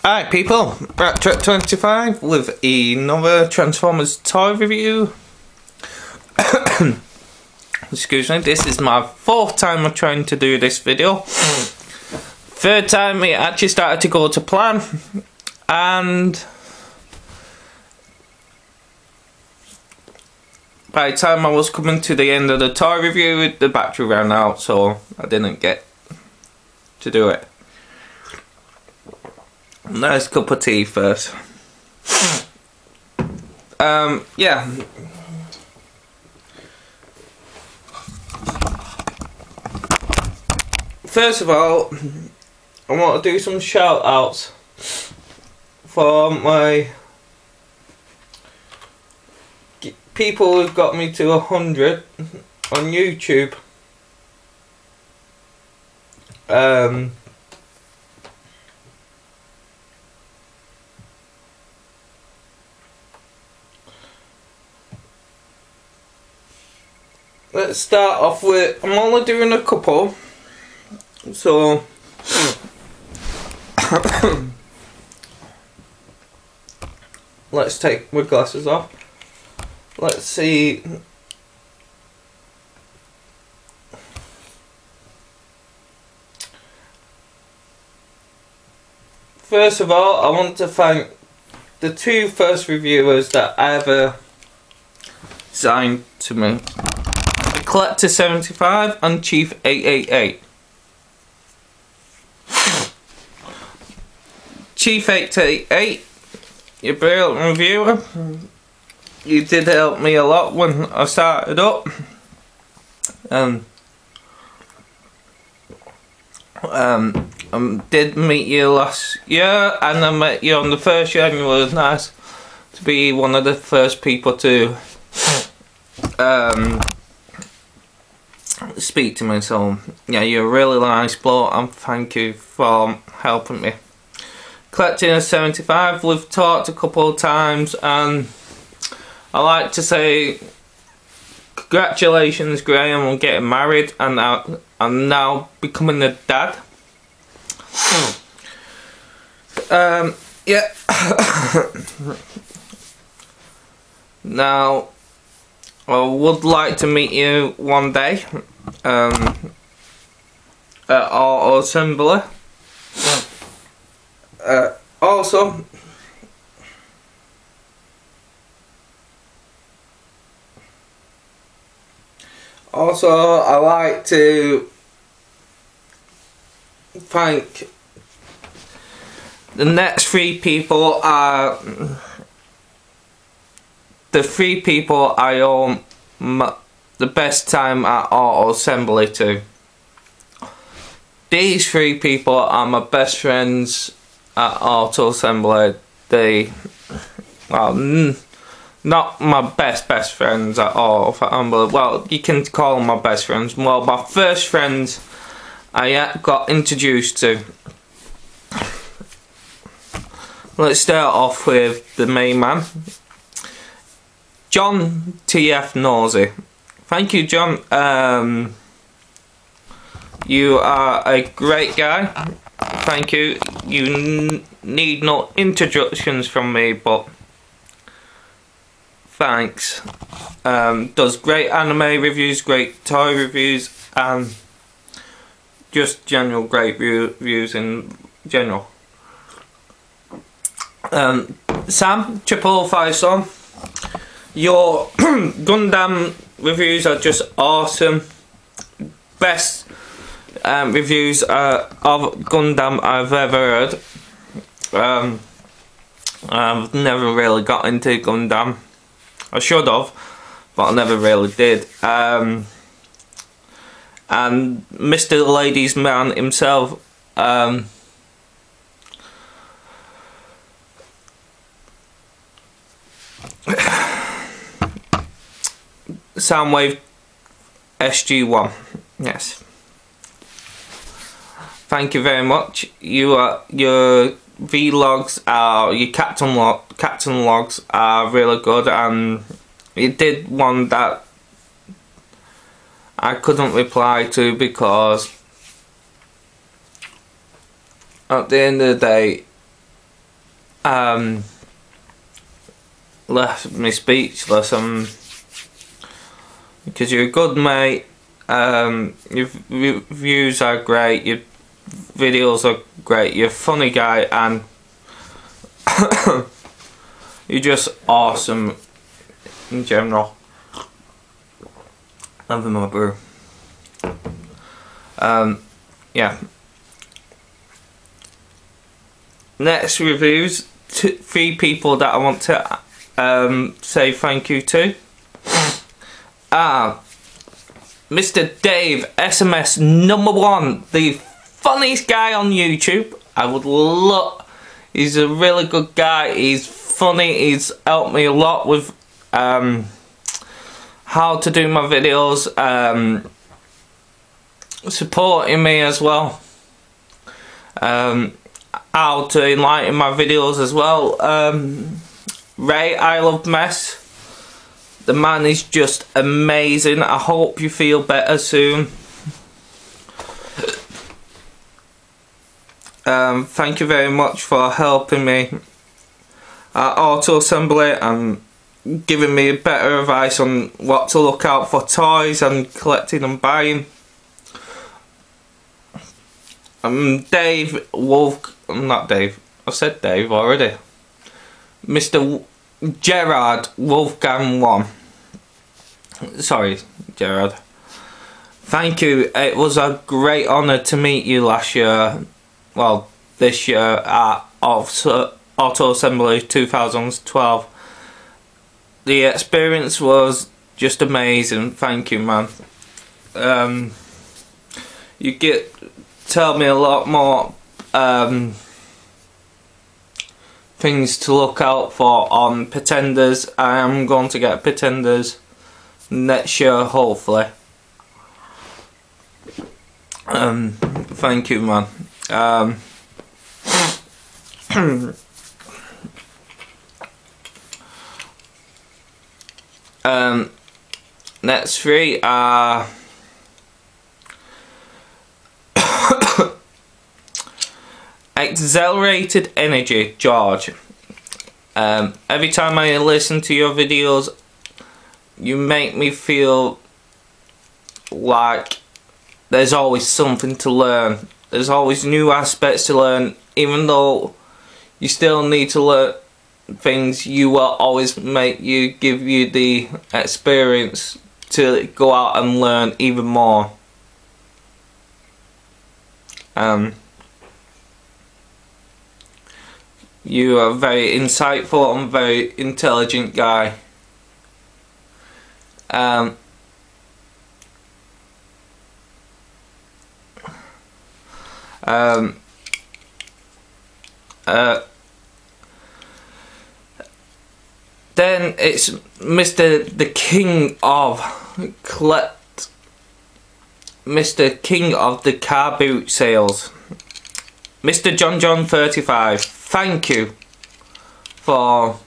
Alright people, we're at track 25 with another Transformers toy review. Excuse me, this is my 4th time of trying to do this video. 3rd time it actually started to go to plan, and by the time I was coming to the end of the toy review, the battery ran out, so I didn't get to do it. Nice cup of tea first. Yeah. First of all, I want to do some shout outs for my people who've got me to 100 on YouTube. Let's start off with, I'm only doing a couple, so let's take my glasses off. Let's see. First of all, I want to thank the 2 first reviewers that ever signed to me. Collector 75 and Chief 888. Chief 888, you're a brilliant reviewer. You did help me a lot when I started up. Did meet you last year, and I met you on the first year, and it was nice to be one of the first people to speak to me. So yeah, you're a really nice bloke, and thank you for helping me. Collecting a 75, we've talked a couple of times, and I like to say congratulations Graham on getting married and now becoming a dad. Yeah. Now I would like to meet you one day at Auto Assembly. Also, I like to thank the next 3 people. Are the 3 people I owe the best time at Auto Assembly to. These 3 people are my best friends at Auto Assembly. They, well, not my best friends at all. Well, you can call them my best friends. Well, my first friends I got introduced to. Let's start off with the main man, John T.F. Nosey. Thank you, John. You are a great guy. Thank you. You need no introductions from me, but thanks. Does great anime reviews, great toy reviews, and just general great reviews in general. Sam, 555 Son, your Gundam reviews are just awesome. Best reviews of Gundam I've ever heard. I've never really got into Gundam. I should have, but I never really did. And Mr. Ladies Man himself, Soundwave SG1, yes. Thank you very much. Your vlogs are, your captain logs are really good, and you did one that I couldn't reply to because at the end of the day, left me speechless. Because you're a good mate. Your views are great. Your videos are great. You're a funny guy, and you're just awesome in general. Loving my brew. Yeah. Next reviews, 3 people that I want to say thank you to. Mr. Dave, SMS #1, the funniest guy on YouTube. I would love. He's a really good guy. He's funny. He's helped me a lot with how to do my videos, supporting me as well, how to enlighten my videos as well. Ray, I Love Mess. The man is just amazing. I hope you feel better soon. Thank you very much for helping me at auto assembly and giving me better advice on what to look out for toys and collecting and buying. Dave Wolf, not Dave, I've said Dave already. Mr. Gerard Wolfgang 1. Sorry, Gerard. Thank you. It was a great honour to meet you last year. Well, this year at Auto Assembly 2012. The experience was just amazing. Thank you, man. You tell me a lot more things to look out for on Pretenders. I am going to get Pretenders next year, hopefully. Thank you, man. Next 3 are Accelerated Energy, George. Every time I listen to your videos, you make me feel like there's always something to learn. There's always new aspects to learn. Even though you still need to learn things, you will always give you the experience to go out and learn even more. You are a very insightful and very intelligent guy. Then it's Mr. the King of Mr. King of the Car Boot Sales, Mr. John 35. Thank you for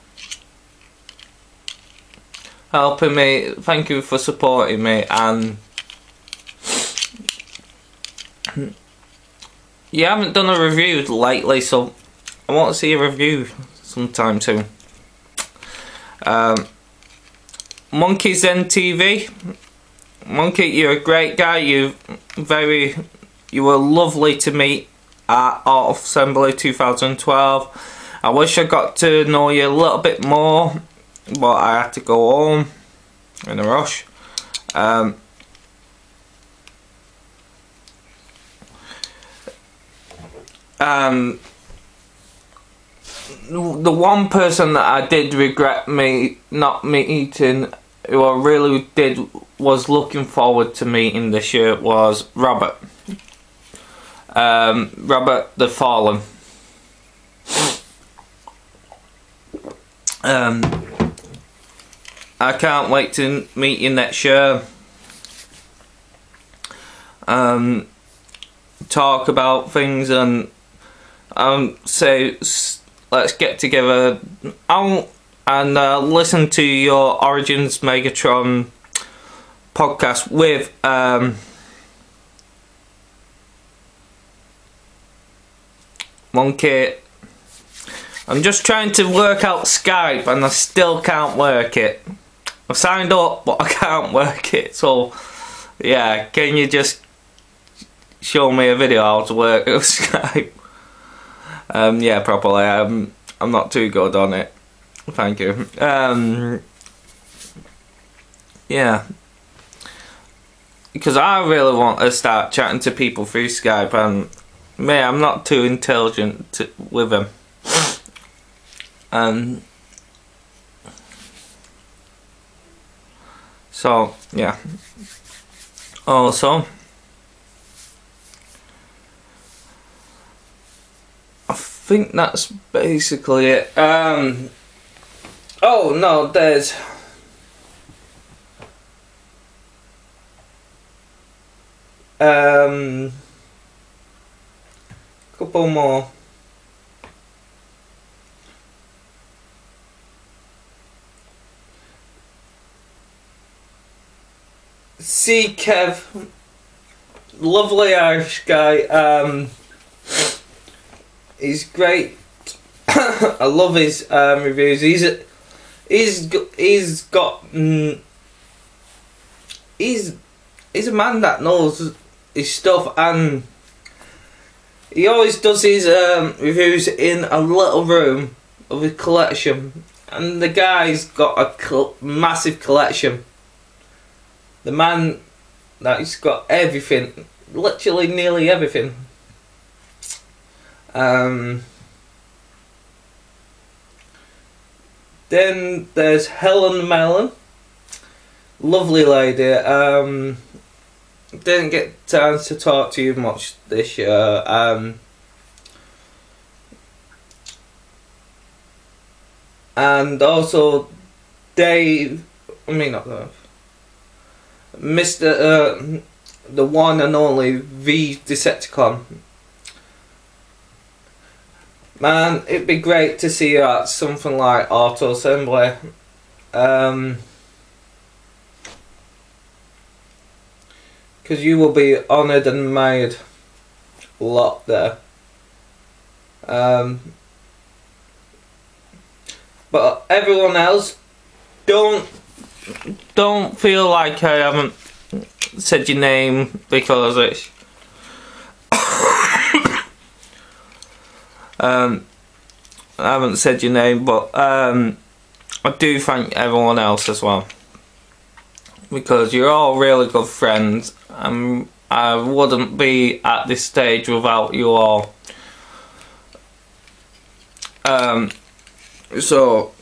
helping me. Thank you for supporting me, and you haven't done a review lately, so I want to see a review sometime soon. Monkey Zen TV. Monkey, you're a great guy. You were lovely to meet at Auto Assembly 2012. I wish I got to know you a little bit more, but I had to go home in a rush. The one person that I did regret not meeting, who I really was looking forward to meeting this year, was Robert. Robert the Fallen. I can't wait to meet you next year. Talk about things and say let's get together and listen to your Origins Megatron podcast with Monkey. I'm just trying to work out Skype and I still can't work it. I've signed up but I can't work it, so yeah, can you just show me a video how to work Skype? Yeah, properly. I'm not too good on it. Thank you. Yeah. Because I really want to start chatting to people through Skype, and me, I'm not too intelligent with them. So yeah. Also, I think that's basically it. Oh no, there's couple more. See Kev, lovely Irish guy. He's great. I love his reviews. He's a man that knows his stuff, and he always does his reviews in a little room of his collection, and the guy's got a massive collection. The man that he's got everything, literally nearly everything. Then there's Helen Mellon, lovely lady. Didn't get chance to talk to you much this year. And also Dave, not Dave, Mr. The one and only V Decepticon. Man, it'd be great to see you at something like Auto Assembly. Because you will be honoured and made a lot there. But everyone else, don't feel like I haven't said your name, because it's I haven't said your name, but I do thank everyone else as well, because you're all really good friends, and I wouldn't be at this stage without you all. So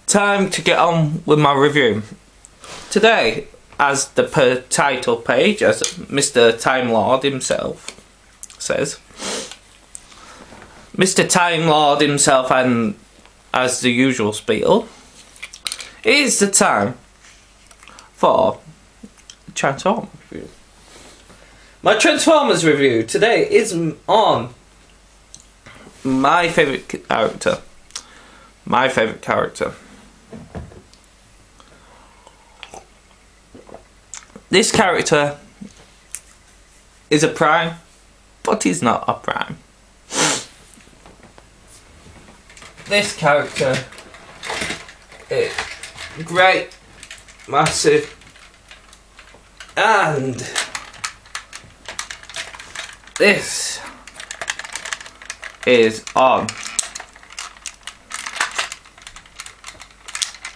time to get on with my review. Today, as the title page, as Mr. Time Lord himself says, Mr. Time Lord himself, and as the usual spiel, it is the time for Transformers review. My Transformers review today is on my favourite character. My favourite character. This character is a Prime, but he's not a Prime. This character is great, massive, and this is on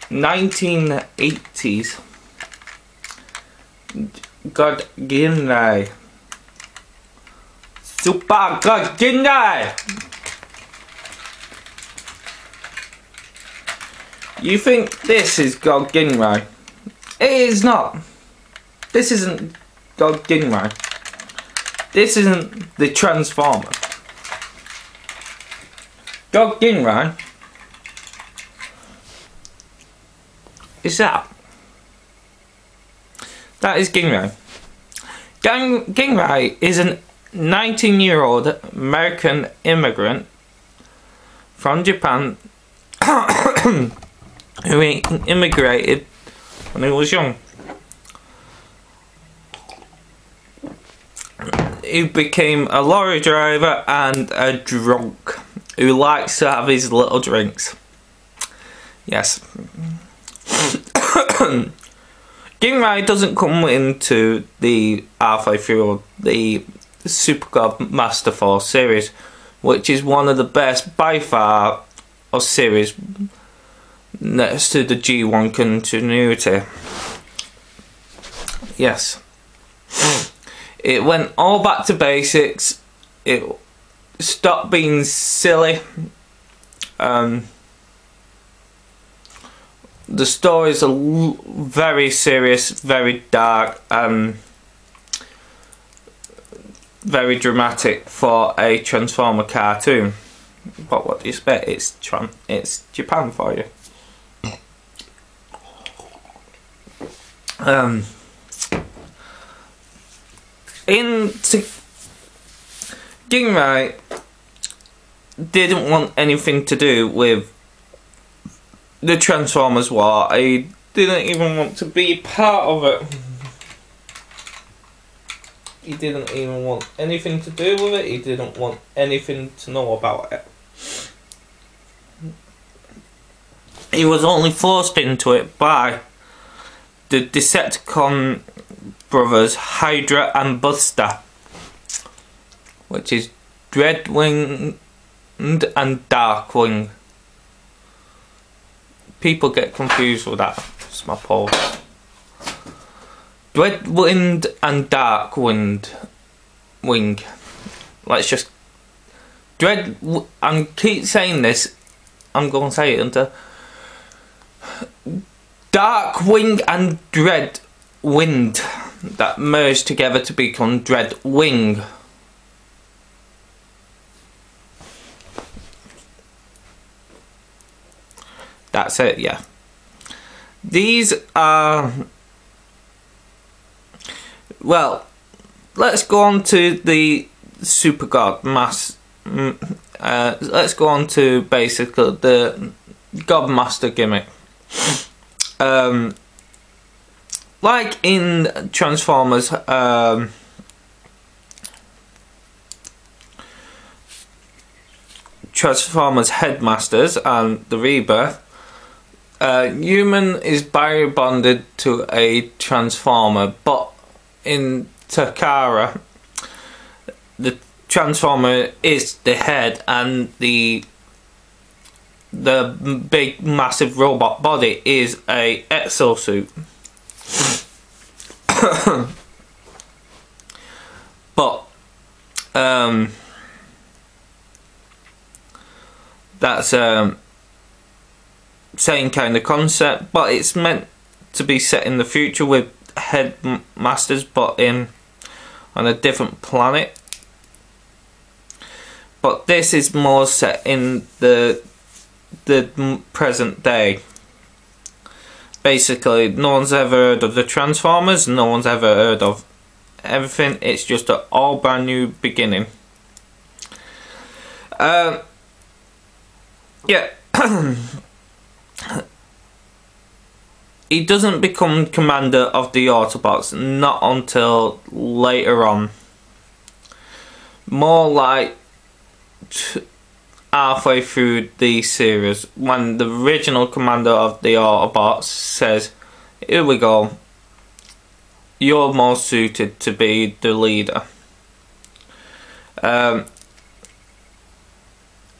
1980s God ginrai. Super God ginrai. You think this is God ginrai? It is not. This isn't God ginrai. This isn't the Transformer. God ginrai is that. That is ginrai. Ginrai is a 19-year-old American immigrant from Japan who immigrated when he was young. who became a lorry driver and a drunk who likes to have his little drinks. Yes. Ginrai doesn't come into the halfway through the Super God Master Force series, which is one of the best by far of series next to the G1 continuity. Yes. It went all back to basics. It stopped being silly. The stories are very serious, very dark, and very dramatic for a Transformer cartoon. But what do you expect? It's Japan for you. Ginrai didn't want anything to do with the Transformers war. He didn't even want to be part of it. He didn't even want anything to do with it. He didn't want anything to know about it. He was only forced into it by the Decepticon brothers Hydra and Buster, which is Dreadwing and Darkwing. People get confused with that. It's my pause. Dreadwind and Darkwind Wing. Let's just I keep saying this. I'm going to say it until Darkwing and Dreadwind that merge together to become Dreadwing. That's it, yeah. These are... Well, let's go on to the Super God Mass. Let's go on to basically the God Master gimmick. Like in Transformers, Transformers Headmasters and the Rebirth, human is bio-bonded to a Transformer, but in Takara, the Transformer is the head and the big massive robot body is a exosuit. But that's same kind of concept, but it's meant to be set in the future with headmasters, but on a different planet. But this is more set in the present day. Basically, no one's ever heard of the Transformers, no one's ever heard of everything. It's just an all brand new beginning. Yeah. He doesn't become commander of the Autobots, not until later on. More like halfway through the series, when the original commander of the Autobots says, "Here we go, you're more suited to be the leader."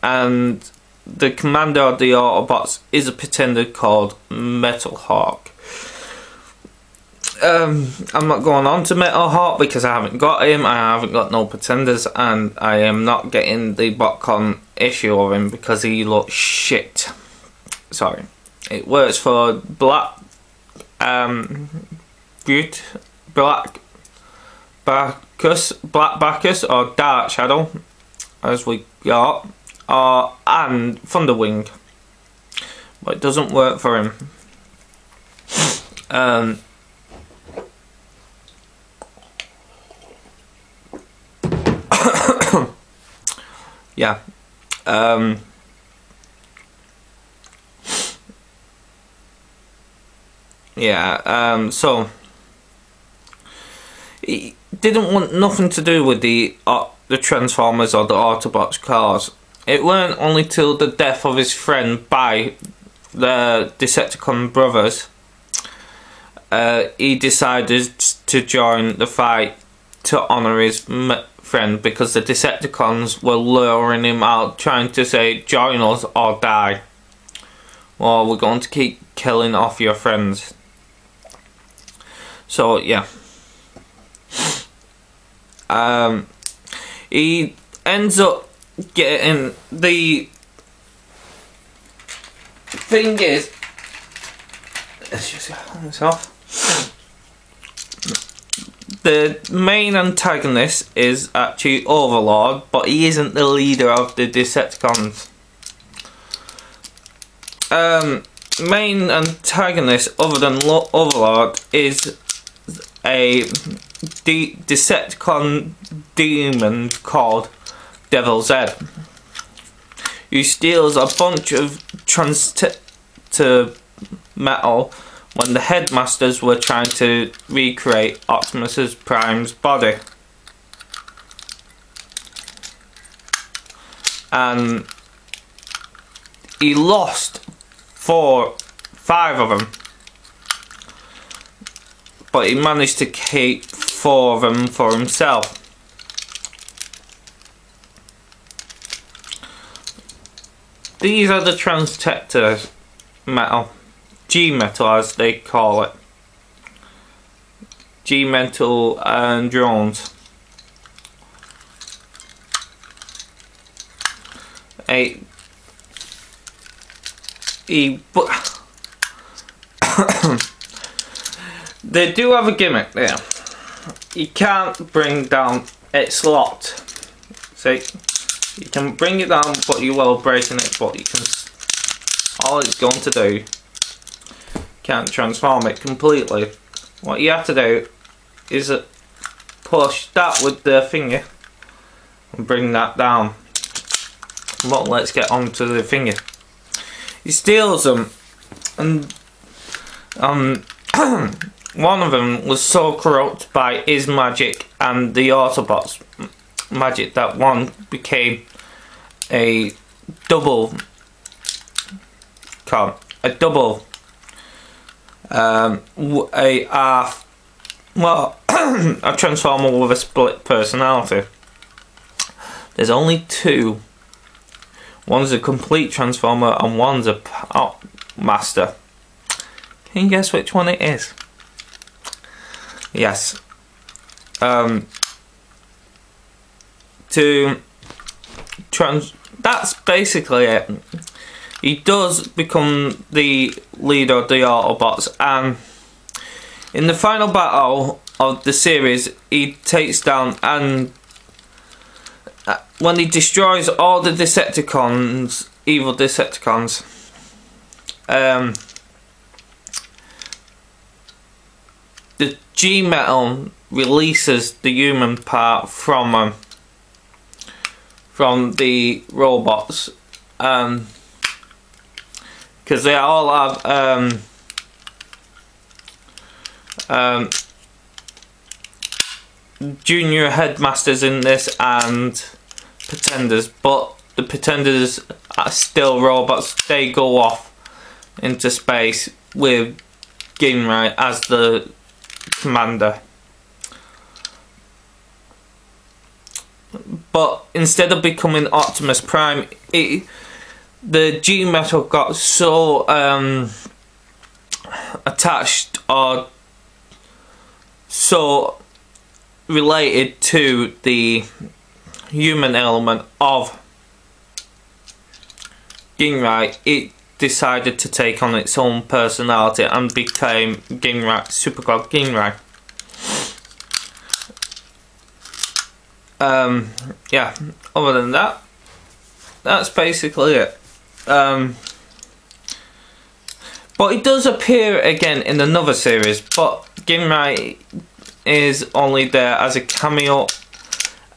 And the commander of the Autobots is a pretender called Metal Hawk. I'm not going on to Metal Hawk because I haven't got him, I haven't got no pretenders, and I am not getting the BotCon issue of him because he looks shit. Sorry. It works for Black Bacchus or Dark Shadow, as we got, and Thunderwing, but it doesn't work for him. Yeah. So didn't want nothing to do with the Transformers or the Autobots cars. It weren't only till the death of his friend by the Decepticon brothers he decided to join the fight to honour his friend, because the Decepticons were luring him out, trying to say, join us or die, or we're going to keep killing off your friends. So yeah, he ends up getting the thing is, let's just turn this off. The main antagonist is actually Overlord, but he isn't the leader of the Decepticons. Main antagonist other than Overlord is a Decepticon demon called Devil's Head, who steals a bunch of metal when the headmasters were trying to recreate Optimus Prime's body. And he lost 5 of them, but he managed to keep 4 of them for himself. These are the Transtectors metal, G-metal as they call it, G-metal and drones. They do have a gimmick there. You can't bring down its locked. See, you can bring it down, but you will breaking it. But you can. All it's going to do, can't transform it completely. What you have to do is push that with the finger and bring that down. But let's get on to the finger. He steals them, and one of them was so corrupt by his magic and the Autobots' magic that one became a double a Transformer with a split personality. There's only 2. One's a complete Transformer and one's a master. Can you guess which one it is? Yes. That's basically it. He does become the leader of the Autobots, and in the final battle of the series, he takes down, and when he destroys all the Decepticons, evil Decepticons, the G-metal releases the human part from the robots, because they all have junior headmasters in this and pretenders, but the pretenders are still robots. They go off into space with ginrai as the commander. But instead of becoming Optimus Prime, the G-metal got so attached or so related to the human element of ginrai, it decided to take on its own personality and became ginrai, Supergod ginrai. Yeah, other than that, that's basically it. But it does appear again in another series, but ginrai is only there as a cameo,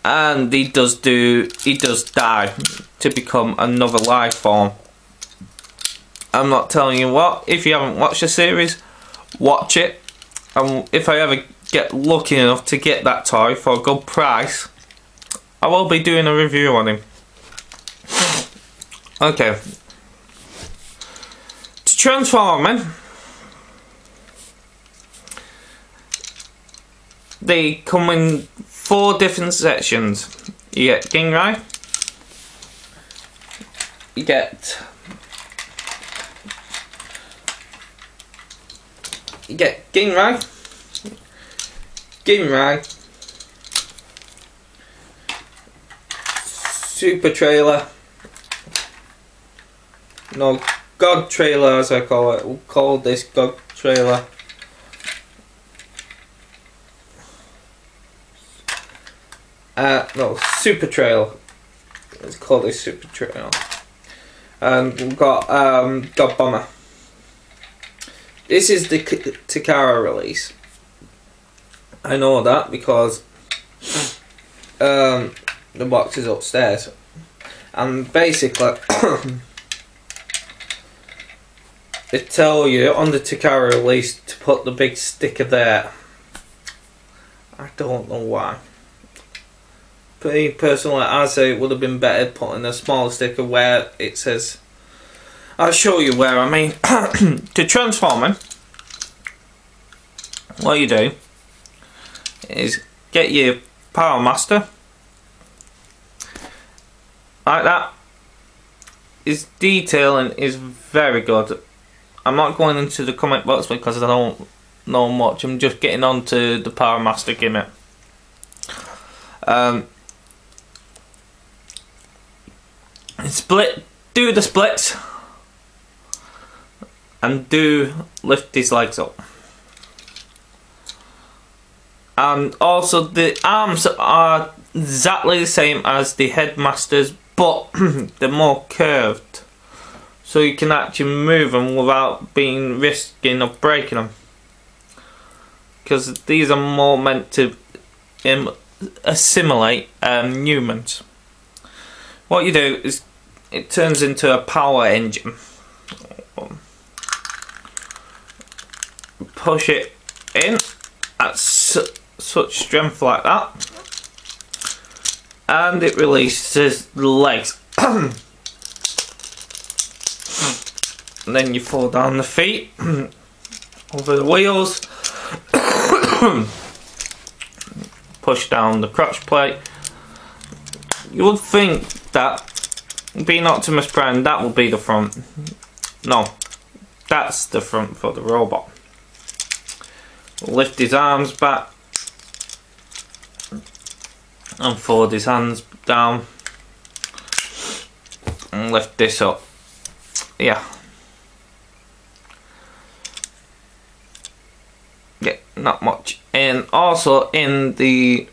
and he does die to become another life form. I'm not telling you what. If you haven't watched the series, watch it. And if I ever get lucky enough to get that toy for a good price, I will be doing a review on him. Okay. To transform him, they come in 4 different sections. You get ginrai, you get ginrai, super trailer, no, god trailer as I call it. We'll call this god trailer. No, super trailer. Let's call this super trailer. And we've got God Bomber. This is the Takara release. I know that because the box is upstairs, and basically they tell you on the Takara release to put the big sticker there. I don't know why. Me personally, I say it would have been better putting a small sticker where it says. I'll show you where I mean. To transform him, what you do is get your Power Master like that. His detailing is very good. I'm not going into the comic books because I don't know much. I'm just getting on to the Power Master gimmick. Do the splits and do lift his legs up. And also the arms are exactly the same as the Headmasters, but they're more curved, so you can actually move them without risking of breaking them, because these are more meant to assimilate humans. What you do is it turns into a power engine. Push it in at such strength like that, and it releases the legs. And then you fall down the feet over the wheels. Push down the crotch plate. You would think that being Optimus Prime, that would be the front. No, that's the front for the robot. Lift his arms back and fold his hands down and lift this up. Yeah, not much. And also in the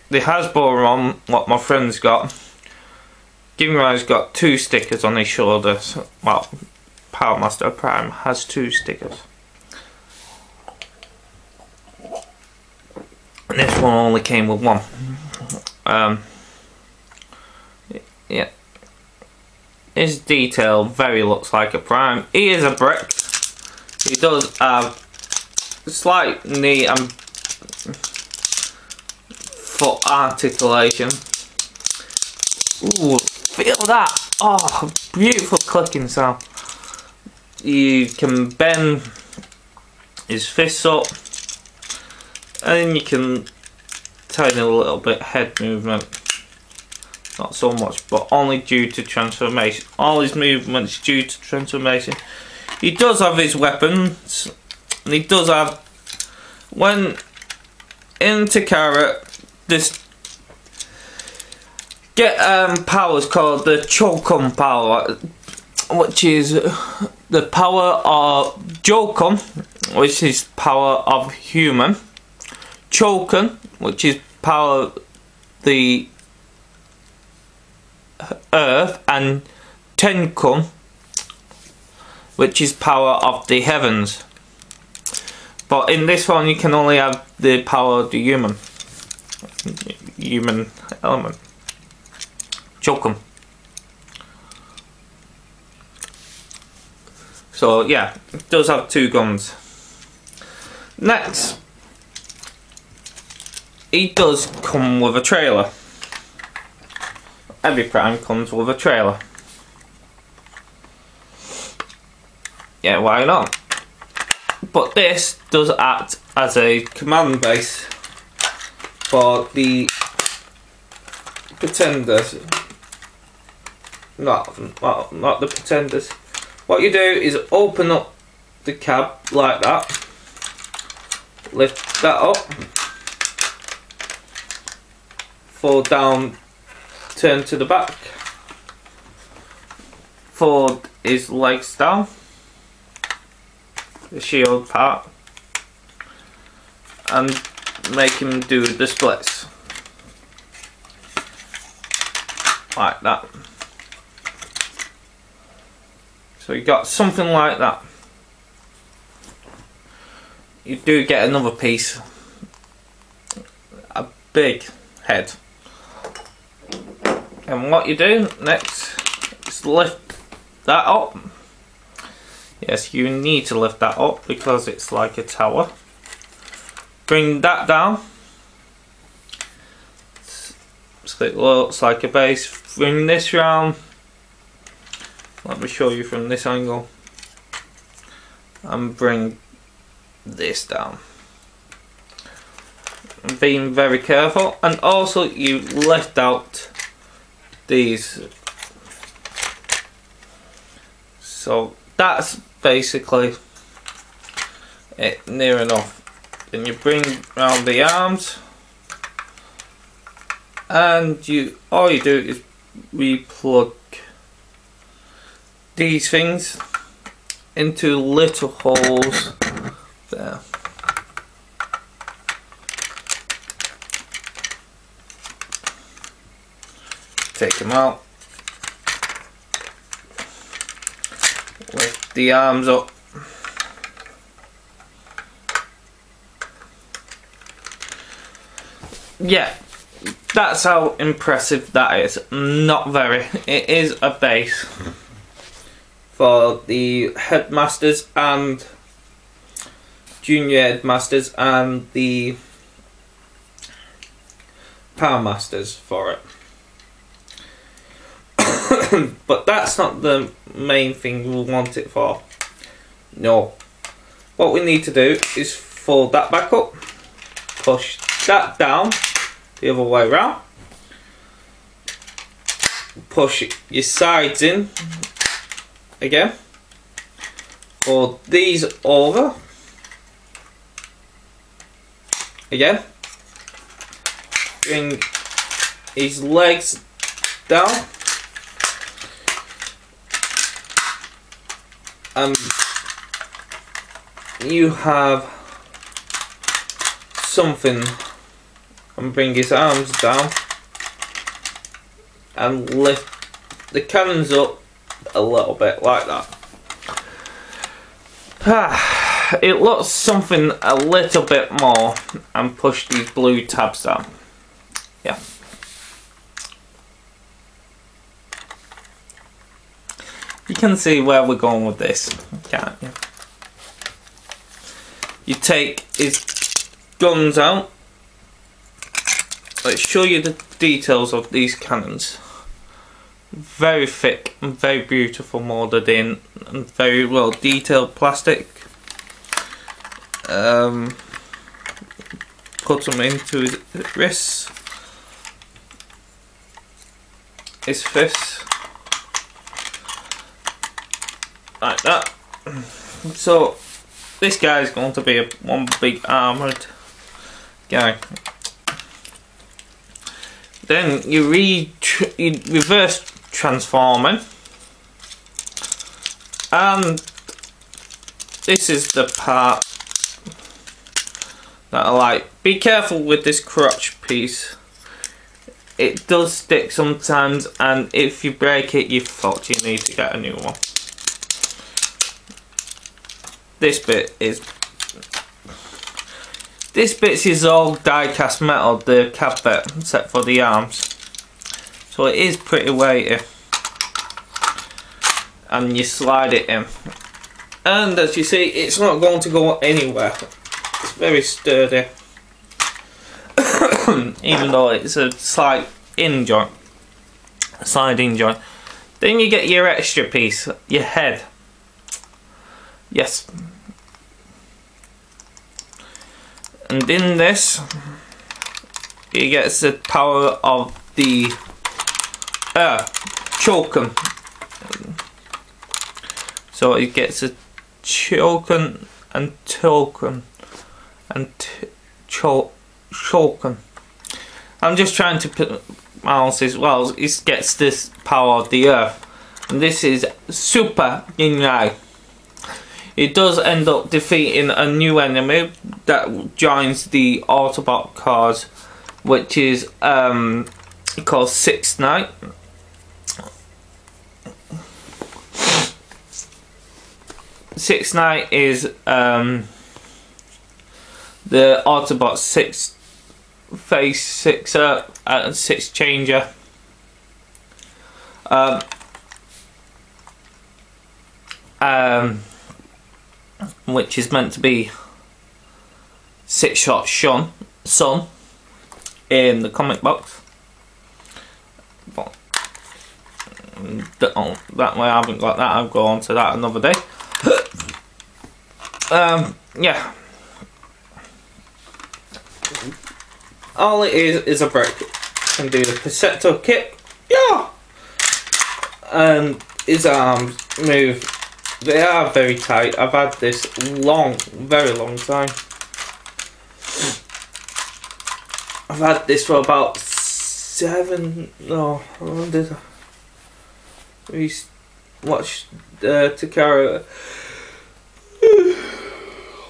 Hasbro ROM, what my friend's got, ginrai's got 2 stickers on his shoulders. Well, Power Master Prime has 2 stickers. And this one only came with 1. Yeah. His detail very looks like a Prime. He is a brick. He does have slight knee and foot articulation. Ooh, feel that! Oh, beautiful clicking sound. You can bend his fists up, and then you can tighten a little bit head movement. Not so much, but only due to transformation. All his movements due to transformation. He does have his weapons, and he does have, when in Takara, this get powers called the Chokum power, which is the power of Jokum, which is power of human, Choken, which is power of the earth, and Tenkum, which is power of the heavens. But in this one you can only have the power of the human element. Chokum. So yeah, it does have 2 guns. Next, he does come with a trailer. Every Prime comes with a trailer. Yeah, why not? But this does act as a command base for the Pretenders. Not the Pretenders. What you do is open up the cab like that, lift that up, fold down, turn to the back, fold his legs down, the shield part, and make him do the splits like that. So you got something like that. You do get another piece, a big head, and what you do next is lift that up. Yes, you need to lift that up because it's like a tower. Bring that down so it looks like a base. Bring this round. Let me show you from this angle. And bring this down. I'm being very careful, and also you lift out these. So that's basically it, near enough. Then you bring round the arms, and all you do is replug these things into little holes there. Take them out. Lift the arms up. Yeah, that's how impressive that is. Not very. It is a base for the headmasters and junior headmasters and the power masters for it. But that's not the main thing we want it for. No. What we need to do is fold that back up, push that down the other way around, push your sides in again, fold these over again, bring his legs down, and you have something, and bring his arms down and lift the cannons up a little bit like that. It looks something a little bit more, and push these blue tabs down. Yeah. You can see where we're going with this, can't you? You take his guns out. Let's show you the details of these cannons. Very thick and very beautiful, moulded in, and very well detailed plastic. Put them into his wrists, his fists, like that. So this guy is going to be one big armoured guy. Then you reverse transforming, and this is the part that I like. Be careful with this crotch piece. It does stick sometimes, and if you break it, you're fucked. You need to get a new one. This bit is all die-cast metal, the cab bit, except for the arms. So it is pretty weighty. And you slide it in. And as you see, it's not going to go anywhere. It's very sturdy. Even though it's a slight in joint, side in joint. Then you get your extra piece, your head. Yes. And in this, you get the power of the choken. So it gets a choken and token and choken. I'm just trying to put mouse as well. It gets this power of the earth, and this is super ginrai. It does end up defeating a new enemy that joins the Autobot cars, which is called Sixth Knight. Sixth Knight is the Autobot sixth changer. Which is meant to be Six-Shot son in the comic box. But that way I haven't got that. I'll go on to that another day. Yeah. All it is a brick. Can do the Perceptor kick. Yeah. And his arms move. They are very tight. I've had this very long time. I've had this for about 7. No, when did we watch Takara?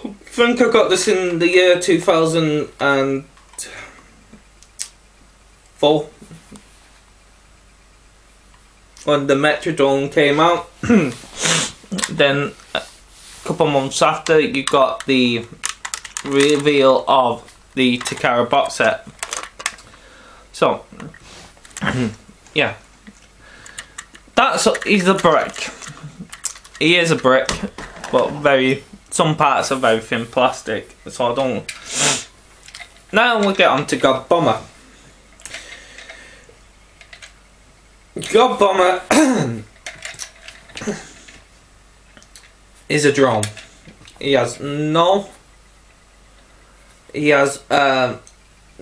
I think I got this in the year 2004 when the Metrodome came out. Then a couple months after, you got the reveal of the Takara box set. So yeah, he's a brick. He is a brick, but some parts are very thin plastic, so I don't. Now we'll get on to God Bomber. God Bomber is a drone. He has no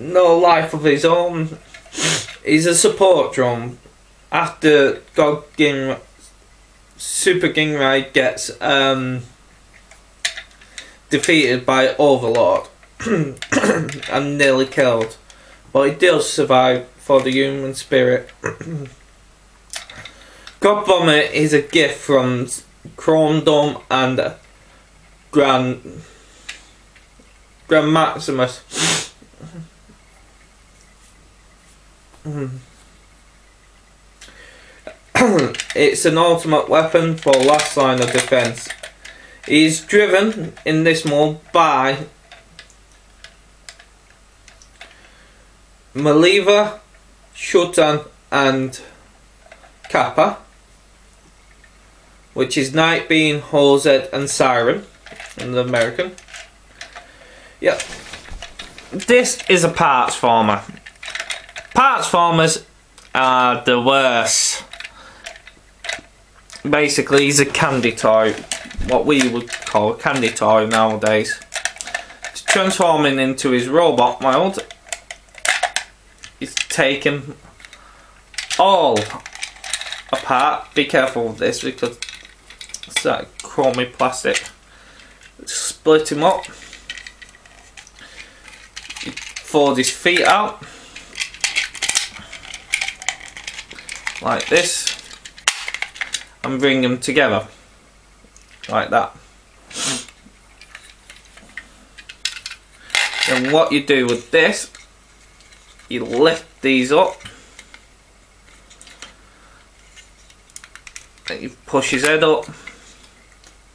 life of his own. He's a support drone. After Super Ginrai gets defeated by Overlord and nearly killed, but he does survive for the human spirit. God Bomber is a gift from Chrome Dome and Grand Maximus. It's an ultimate weapon for last line of defense. He's driven in this mode by Maliva, Shutan and Kappa, which is Nightbeam, Hozed and Siren in the American. Yep. This is a parts former. Parts formers are the worst. Basically, he's a candy toy. What we would call a candy toy nowadays. He's transforming into his robot mode. He's taken all apart. Be careful with this because it's that chromy plastic. Split him up. You fold his feet out like this and bring them together like that. Then what you do with this, you lift these up, then you push his head up,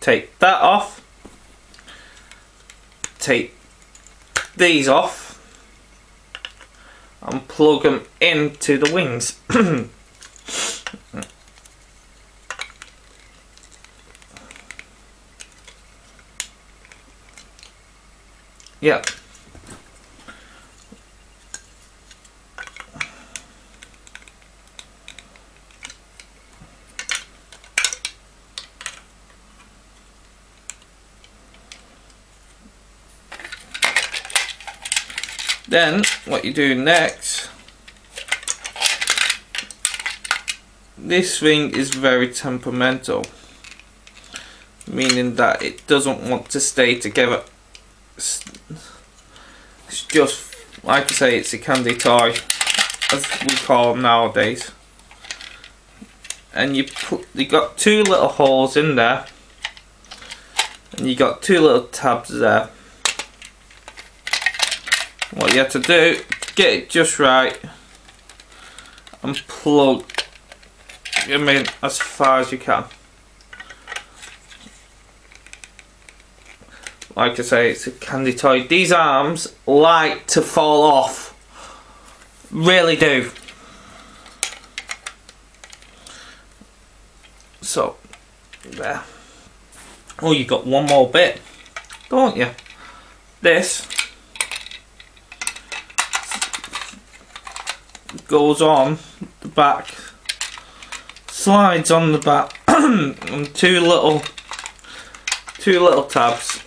take that off, take these off and plug them into the wings. Yeah. Then what you do next, this thing is very temperamental, meaning that it doesn't want to stay together. It's just, like I say, it's a candy toy, as we call them nowadays. And you got two little holes in there, and you got two little tabs there. What you have to do, get it just right, and plug them in as far as you can. Like I say, it's a candy toy. These arms like to fall off, really do. So, there. Oh, you got one more bit, don't you? This goes on the back, slides on the back, and two little tabs.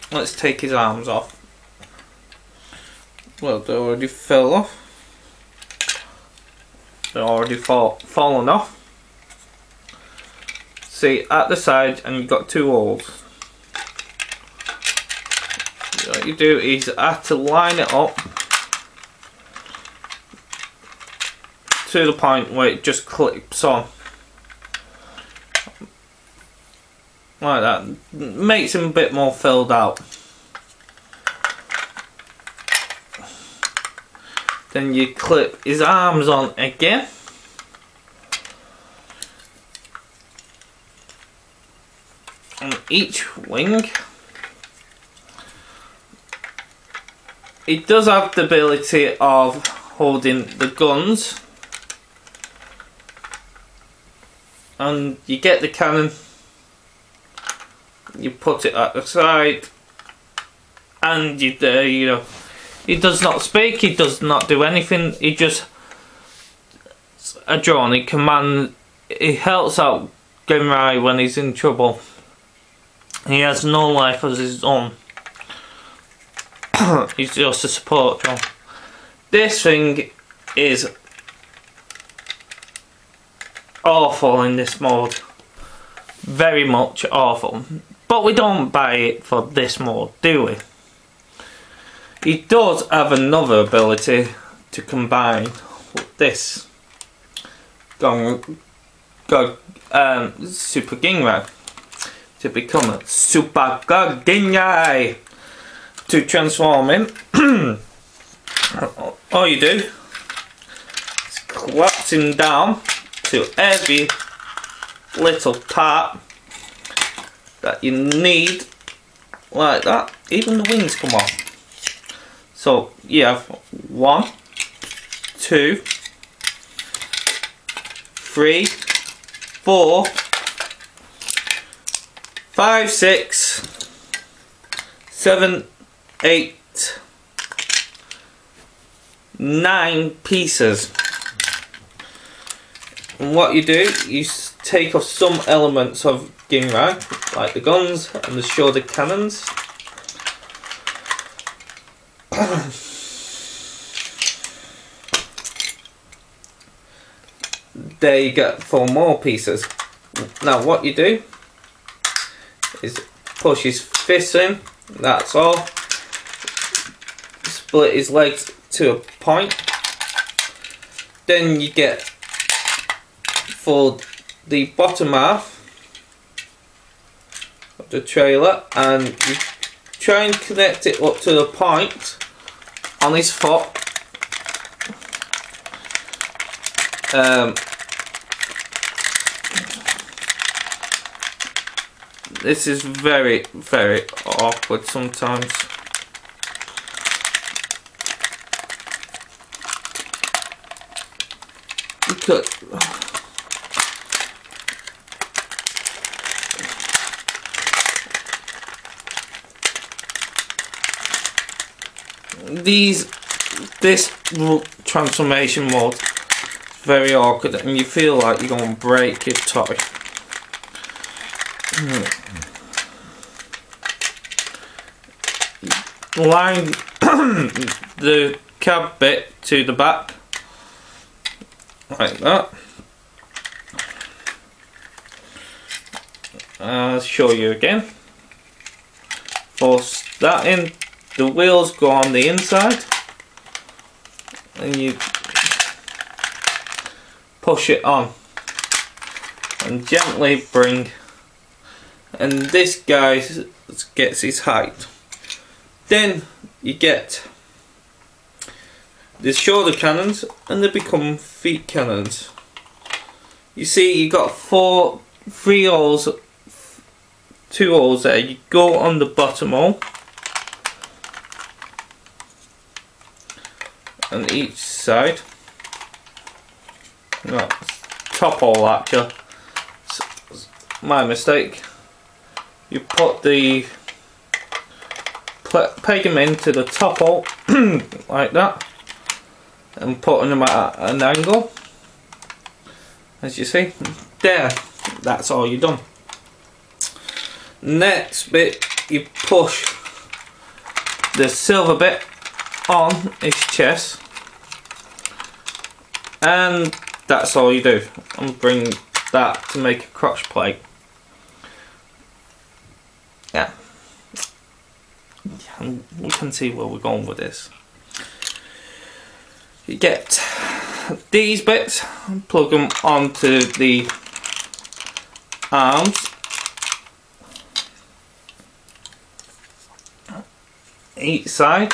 Let's take his arms off. Well, they already fell off. They're already fallen off. See, at the side, and you've got two holes. What you do is you have to line it up to the point where it just clips on. Like that. Makes him a bit more filled out. Then you clip his arms on again. On each wing. It does have the ability of holding the guns. And you get the cannon, you put it at the side, and you know, he does not speak, he does not do anything, he just a drone. He helps out ginrai when he's in trouble. He has no life of his own. He's just a support drone. This thing is awful in this mode, very much awful, but we don't buy it for this mode, do we? He does have another ability to combine with this Super Ginrai to become a Super Ginrai. To transform him, all you do is collapse him down to every little part that you need, like that. Even the wings come off. So you have 1, 2, 3, 4, 5, 6, 7, 8, 9 pieces. And what you do, you take off some elements of ginrai, like the guns and the shoulder cannons. There you get 4 more pieces. Now what you do is push his fists in, that's all. Split his legs to a point. Then you get for the bottom half of the trailer, and you try and connect it up to the point on his foot. This is very, very awkward sometimes. Because this transformation mode is very awkward, and you feel like you're going to break your toy. Line the cab bit to the back like that. I'll show you again. Force that in. The wheels go on the inside, and you push it on and gently bring, and this guy gets his height. Then you get the shoulder cannons, and they become feet cannons. You see, you got three holes, 2 holes there. You go on the bottom hole, on each side. No, top hole actually. My mistake. You put the peg them into the top hole like that, and putting them at an angle. As you see, there. That's all you've done. Next bit, you push the silver bit on his chest, and that's all you do. And bring that to make a crotch plate. Yeah, and we can see where we're going with this. You get these bits, plug them onto the arms, each side.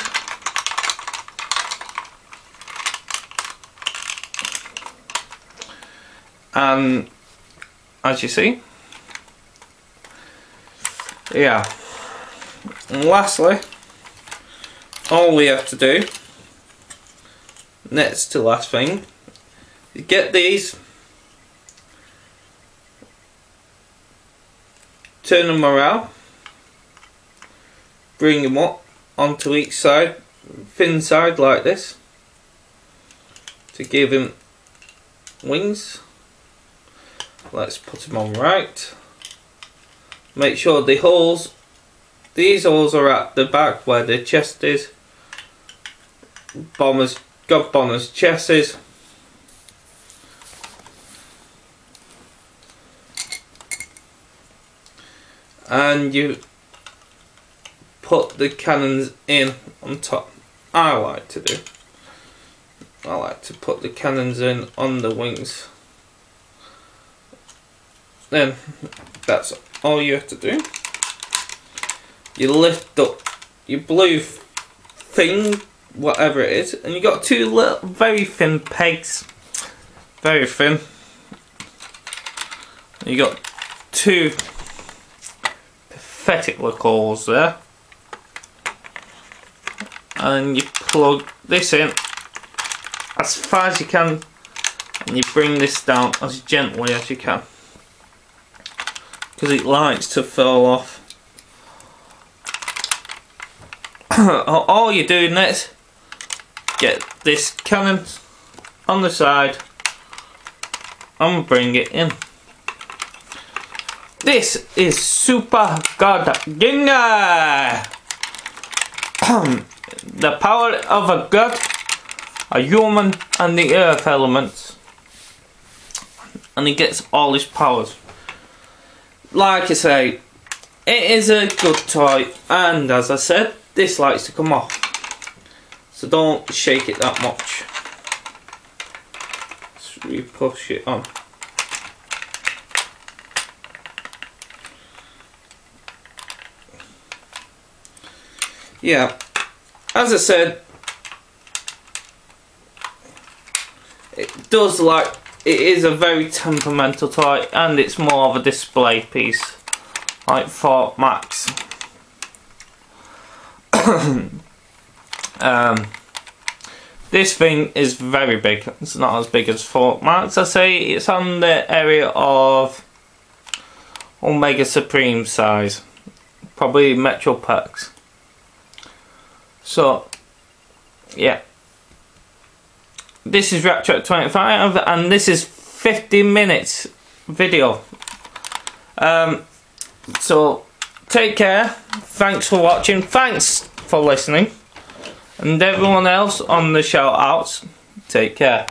And as you see, yeah. And lastly, all we have to do, next to last thing, is get these, turn them around, bring them up onto each side, thin side like this, to give him wings. Let's put them on right. Make sure the holes, these holes are at the back where the chest is. God Bomber's chest is. And you put the cannons in on top. I like to put the cannons in on the wings. Then that's all you have to do. You lift up your blue thing, whatever it is, and you got 2 little very thin pegs, very thin. You got 2 pathetic look holes there, and you plug this in as far as you can, and you bring this down as gently as you can, because it likes to fall off. All you do next, get this cannon on the side and bring it in. This is Super God Ginrai! The power of a god, a human, and the earth elements. And he gets all his powers. Like I say, it is a good toy, and as I said, this likes to come off, so don't shake it that much. Just re-push it on. Yeah, as I said, it is a very temperamental toy, and it's more of a display piece, like Fort Max. This thing is very big. It's not as big as Fort Max. I say it's on the area of Omega Supreme size, probably Metro Packs. So yeah. This is Rap Track 25, and this is 50 minutes video. So take care. Thanks for watching. Thanks for listening. And everyone else on the shout outs, take care.